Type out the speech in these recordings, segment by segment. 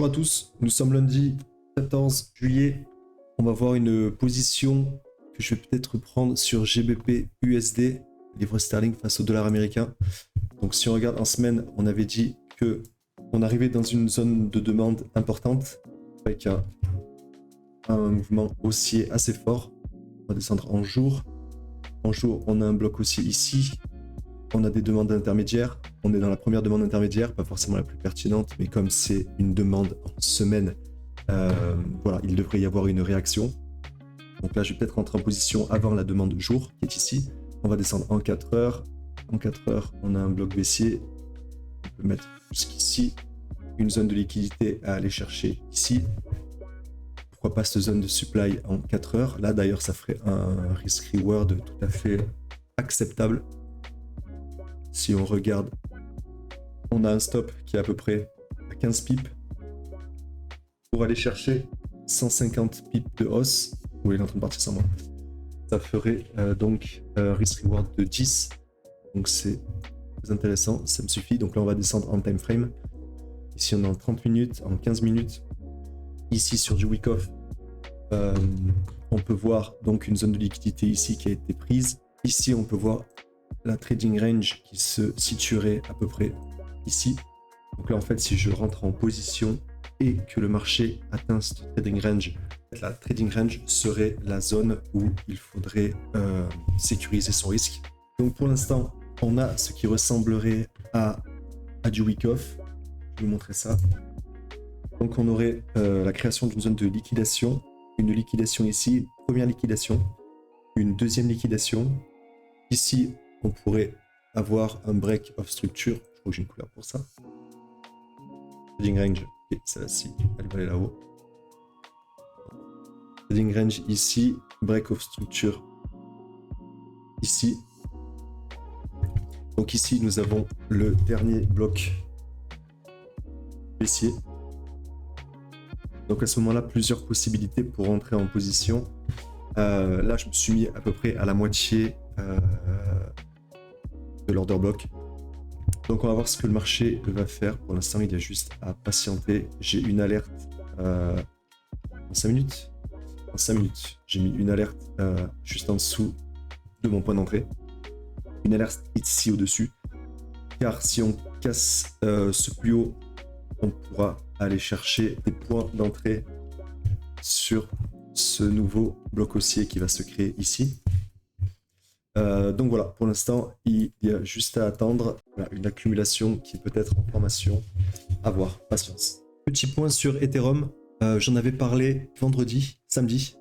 Bonjour à tous, nous sommes lundi 14 juillet. On va voir une position que je vais peut-être prendre sur GBP USD, livre sterling face au dollar américain. Donc si on regarde en semaine, on avait dit que on arrivait dans une zone de demande importante avec un mouvement haussier assez fort. On va descendre en jour. En jour, on a un bloc haussier ici. On a des demandes intermédiaires. On est dans la première demande intermédiaire, pas forcément la plus pertinente, mais comme c'est une demande en semaine, voilà, il devrait y avoir une réaction. Donc là, je vais peut-être rentrer en position avant la demande de jour, qui est ici. On va descendre en 4 heures. En 4 heures, on a un bloc baissier. On peut mettre jusqu'ici une zone de liquidité à aller chercher ici. Pourquoi pas cette zone de supply en 4 heures? Là, d'ailleurs, ça ferait un risk-reward tout à fait acceptable. Si on regarde, on a un stop qui est à peu près à 15 pips pour aller chercher 150 pips de hausse. Oui, il est en train de partir sans moi. Ça ferait donc un risk reward de 10. Donc c'est très intéressant, ça me suffit. Donc là, on va descendre en time frame. Ici, on est en 30 minutes, en 15 minutes. Ici, sur du week off, on peut voir donc une zone de liquidité ici qui a été prise. Ici, on peut voir la trading range qui se situerait à peu près ici. Donc là, en fait, si je rentre en position et que le marché atteint cette trading range, la trading range serait la zone où il faudrait sécuriser son risque. Donc pour l'instant, on a ce qui ressemblerait à du week off. Je vais vous montrer ça. Donc on aurait la création d'une zone de liquidation, une liquidation ici, première liquidation, une deuxième liquidation. Ici, on pourrait avoir un break of structure. Je crois que j'ai une couleur pour ça. Trading range, ok, celle-ci, elle va aller là-haut. Trading range ici, break of structure ici. Donc ici, nous avons le dernier bloc baissier. Donc à ce moment-là, plusieurs possibilités pour rentrer en position. Là, je me suis mis à peu près à la moitié de l'order block. Donc on va voir ce que le marché va faire. Pour l'instant, il y a juste à patienter. J'ai une alerte en 5 minutes. En 5 minutes, j'ai mis une alerte juste en dessous de mon point d'entrée. Une alerte ici au-dessus. Car si on casse ce plus haut, on pourra aller chercher des points d'entrée sur ce nouveau bloc haussier qui va se créer ici. Donc voilà, pour l'instant, il y a juste à attendre une accumulation qui peut être en formation. À voir, patience. Petit point sur Ethereum, j'en avais parlé samedi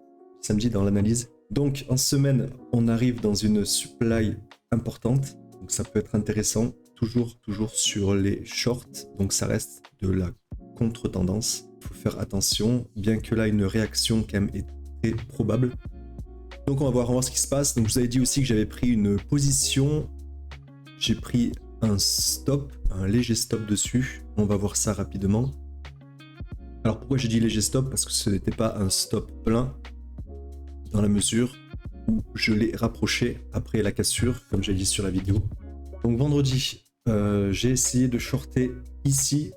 dans l'analyse. Donc en semaine, on arrive dans une supply importante, donc ça peut être intéressant, toujours sur les shorts, donc ça reste de la contre-tendance. Il faut faire attention, bien que là une réaction quand même est très probable. Donc on va voir ce qui se passe. Donc je vous avais dit aussi que j'avais pris une position. J'ai pris un stop, un léger stop dessus. On va voir ça rapidement. Alors pourquoi j'ai dit léger stop? Parce que ce n'était pas un stop plein, dans la mesure où je l'ai rapproché après la cassure, comme j'ai dit sur la vidéo. Donc vendredi, j'ai essayé de shorter ici,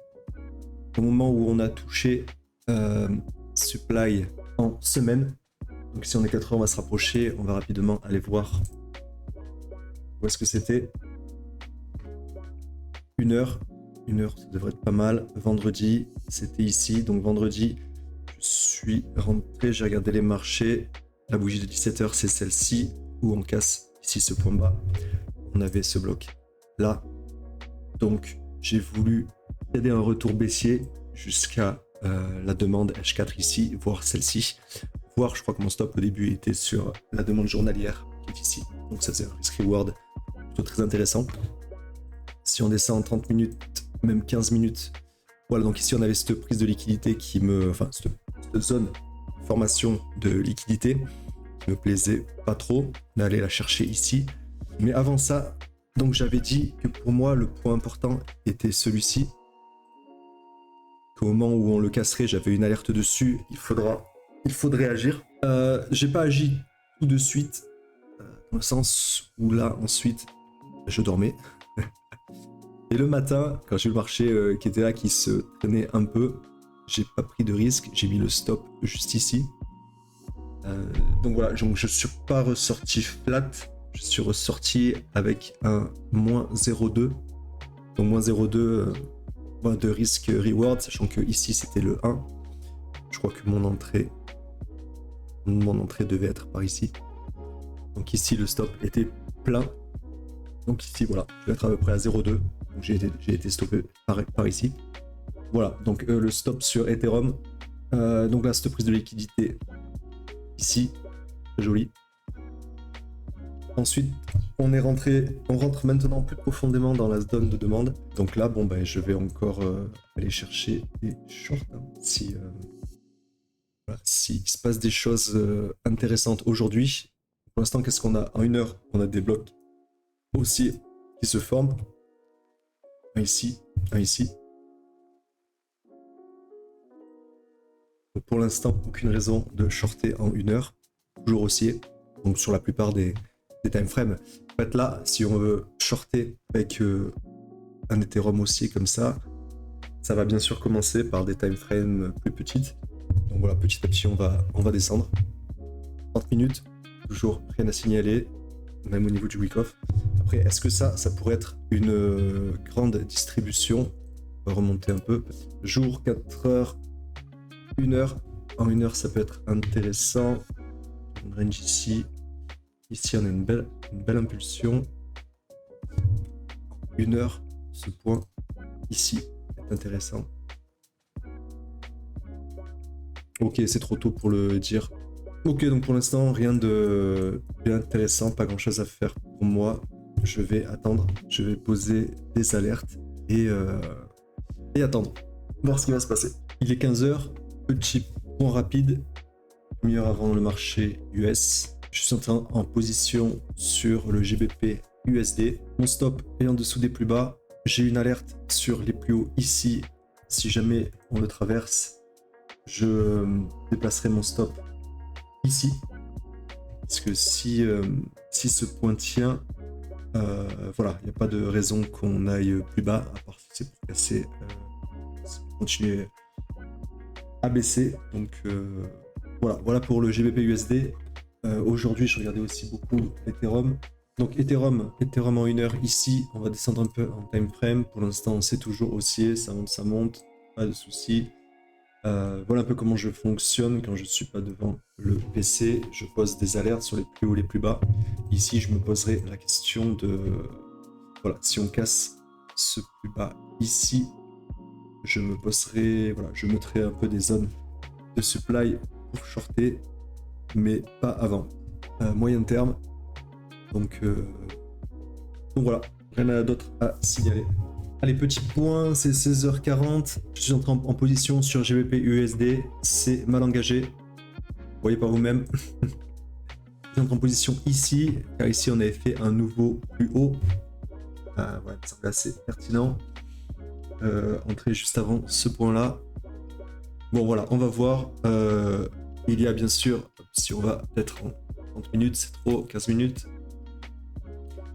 au moment où on a touché supply en semaine. Donc si on est 4 heures, on va se rapprocher, on va rapidement aller voir où est-ce que c'était. 1 heure, ça devrait être pas mal. Vendredi, c'était ici, donc vendredi, je suis rentré, j'ai regardé les marchés. La bougie de 17 heures, c'est celle-ci, où on casse ici ce point bas. On avait ce bloc là. Donc j'ai voulu aider un retour baissier jusqu'à la demande H4 ici, voire celle-ci. Voir, je crois que mon stop au début était sur la demande journalière qui est ici. Donc ça c'est un risk reward plutôt très intéressant. Si on descend en 30 minutes, même 15 minutes, voilà, donc ici on avait cette prise de liquidité cette zone formation de liquidité qui me plaisait pas trop, d'aller la chercher ici. Mais avant ça, donc j'avais dit que pour moi le point important était celui-ci. Qu'au moment où on le casserait, j'avais une alerte dessus, il faudrait agir. J'ai pas agi tout de suite, dans le sens où là, ensuite, je dormais. Et le matin, quand j'ai eu le marché qui était là, qui se traînait un peu, j'ai pas pris de risque, j'ai mis le stop juste ici. Donc voilà, donc je suis pas ressorti flat, je suis ressorti avec un moins 0,2. Donc moins 0,2 de risque reward, sachant que ici c'était le 1. Je crois que mon entrée devait être par ici. Donc ici le stop était plein. Donc ici voilà, je vais être à peu près à 0,2. Donc j'ai été stoppé par ici. Voilà, donc le stop sur Ethereum. Donc là, cette prise de liquidité ici, très joli. Ensuite, on rentre maintenant plus profondément dans la zone de demande. Donc là, bon, ben, je vais encore aller chercher des shorts. Hein, s'il se passe des choses intéressantes aujourd'hui. Pour l'instant, qu'est-ce qu'on a? En 1 heure, on a des blocs haussiers qui se forment. Un ici, un ici. Donc pour l'instant, aucune raison de shorter en 1 heure. Toujours haussier. Donc sur la plupart des time frames. En fait là, si on veut shorter avec un Ethereum haussier comme ça va bien sûr commencer par des time frames plus petites. Donc voilà, petit à petit on va descendre. 30 minutes, toujours rien à signaler, même au niveau du week-off. Après, est-ce que ça pourrait être une grande distribution? On va remonter un peu. Jour, 4 heures, 1 heure. En 1 heure, ça peut être intéressant. On range ici. Ici, on a une belle impulsion. 1 heure, ce point ici est intéressant. Ok, c'est trop tôt pour le dire. Ok, donc pour l'instant, rien de bien intéressant, pas grand chose à faire pour moi. Je vais attendre, je vais poser des alertes et attendre, voir ce qui va se passer. Il est 15h, petit point rapide, une heure avant le marché US. Je suis en position sur le GBP USD. Mon stop est en dessous des plus bas. J'ai une alerte sur les plus hauts ici. Si jamais on le traverse, je déplacerai mon stop ici. Parce que si ce point tient, voilà, il n'y a pas de raison qu'on aille plus bas, à part si c'est pour casser, continuer à baisser. Donc voilà pour le GBP USD. Aujourd'hui, je regardais aussi beaucoup Ethereum. Donc Ethereum en 1 heure ici, on va descendre un peu en time frame. Pour l'instant, c'est toujours haussier, ça monte, pas de souci. Voilà un peu comment je fonctionne quand je suis pas devant le PC. Je pose des alertes sur les plus hauts, les plus bas. Ici, je me poserai la question de voilà, si on casse ce plus bas ici, je me poserai, voilà, je mettrai un peu des zones de supply pour shorter, mais pas avant. Moyen terme. Donc voilà, rien d'autre à signaler. Allez, petit point, c'est 16h40. Je suis entré en position sur GBP USD. C'est mal engagé. Vous voyez par vous-même. Je suis entré en position ici, car ici on avait fait un nouveau plus haut. Voilà, ça semble assez pertinent. Entrée juste avant ce point-là. Bon voilà, on va voir. Il y a bien sûr, si on va peut-être en 30 minutes, c'est trop, 15 minutes.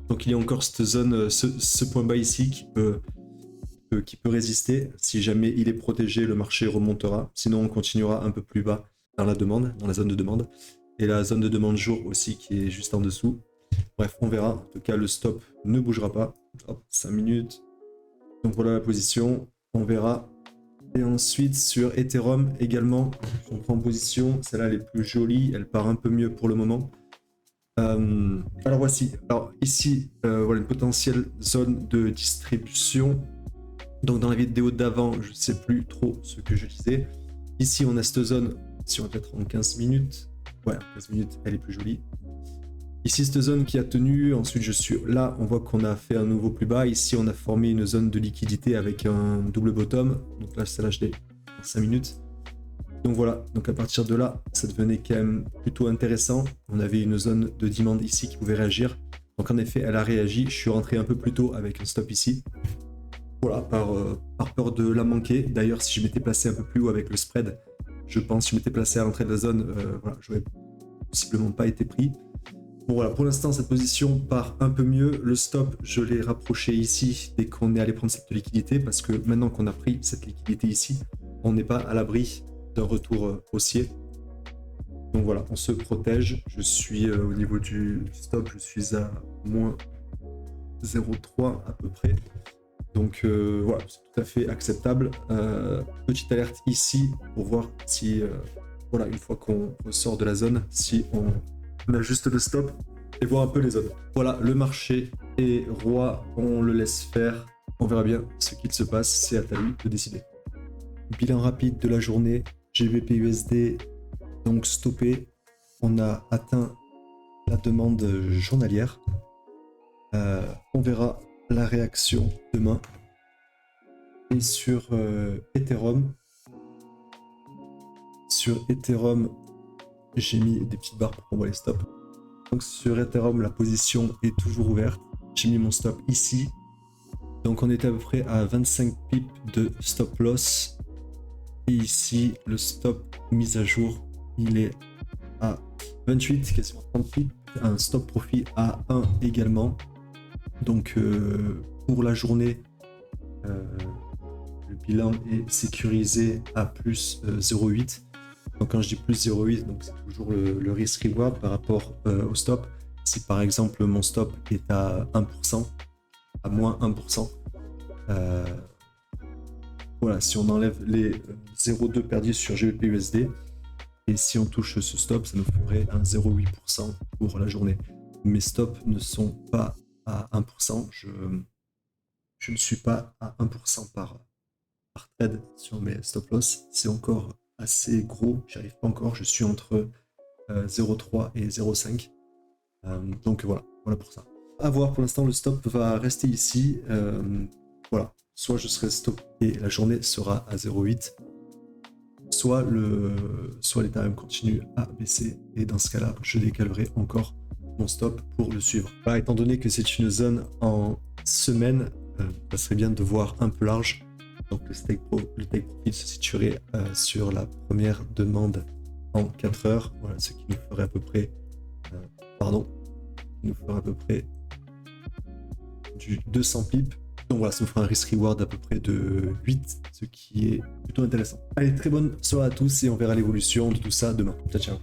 Donc il y a encore cette zone, ce point bas ici qui peut résister. Si jamais il est protégé, le marché remontera. Sinon, on continuera un peu plus bas dans la demande, dans la zone de demande. Et la zone de demande jour aussi qui est juste en dessous. Bref, on verra. En tout cas, le stop ne bougera pas. Hop, 5 minutes. Donc voilà la position. On verra. Et ensuite, sur Ethereum également, on prend position. Celle-là, elle est plus jolie. Elle part un peu mieux pour le moment. Alors voici. Alors ici, voilà une potentielle zone de distribution. Donc dans la vidéo d'avant, je ne sais plus trop ce que je disais. Ici, on a cette zone, si on va peut-être en 15 minutes. Ouais, 15 minutes, elle est plus jolie. Ici, cette zone qui a tenu. Ensuite, je suis là, on voit qu'on a fait un nouveau plus bas. Ici, on a formé une zone de liquidité avec un double bottom. Donc là, celle-là, je l'ai en 5 minutes. Donc voilà, donc à partir de là, ça devenait quand même plutôt intéressant. On avait une zone de demande ici qui pouvait réagir. Donc en effet, elle a réagi. Je suis rentré un peu plus tôt avec un stop ici. Voilà, par peur de la manquer. D'ailleurs, si je m'étais placé un peu plus haut avec le spread, je pense que je m'étais placé à l'entrée de la zone, voilà, j'aurais possiblement pas été pris. Bon voilà, pour l'instant, cette position part un peu mieux. Le stop, je l'ai rapproché ici dès qu'on est allé prendre cette liquidité, parce que maintenant qu'on a pris cette liquidité ici, on n'est pas à l'abri d'un retour haussier. Donc voilà, on se protège. Je suis au niveau du stop, je suis à moins 0,3 à peu près. Donc voilà, c'est tout à fait acceptable. Petite alerte ici pour voir si, voilà, une fois qu'on sort de la zone, si on ajuste le stop et voir un peu les zones. Voilà, le marché est roi, on le laisse faire. On verra bien ce qu'il se passe, c'est à lui de décider. Bilan rapide de la journée, GBP USD donc stoppé. On a atteint la demande journalière. On verra la réaction demain. Et sur Ethereum, j'ai mis des petites barres pour qu'on voit les stops. Donc sur Ethereum, la position est toujours ouverte. J'ai mis mon stop ici. Donc on était à peu près à 25 pips de stop loss. Et ici, le stop mis à jour, il est à 28, quasiment 30 pips. Un stop profit à 1 également. Donc pour la journée, le bilan est sécurisé à plus 0,8. Donc quand je dis plus 0,8, donc c'est toujours le risk reward par rapport au stop. Si par exemple mon stop est à 1%, à moins 1%, voilà, si on enlève les 0,2 perdus sur GBP USD, et si on touche ce stop, ça nous ferait un 0,8% pour la journée. Mes stops ne sont pas à 1%, je ne suis pas à 1% par trade sur mes stop loss, c'est encore assez gros, j'y arrive pas encore, je suis entre 0,3 et 0,5. Donc voilà pour ça. À voir, pour l'instant le stop va rester ici. Voilà, soit je serai stop et la journée sera à 0,8, soit l'Ethereum continue à baisser et dans ce cas-là, je décalerai encore mon stop pour le suivre. Bah, étant donné que c'est une zone en semaine, ça serait bien de voir un peu large. Donc le take profit se situerait sur la première demande en 4 heures, voilà, ce qui nous ferait à peu près, du 200 pips. Donc voilà, ça nous fera un risk reward à peu près de 8, ce qui est plutôt intéressant. Allez, très bonne soirée à tous et on verra l'évolution de tout ça demain. Ciao, ciao.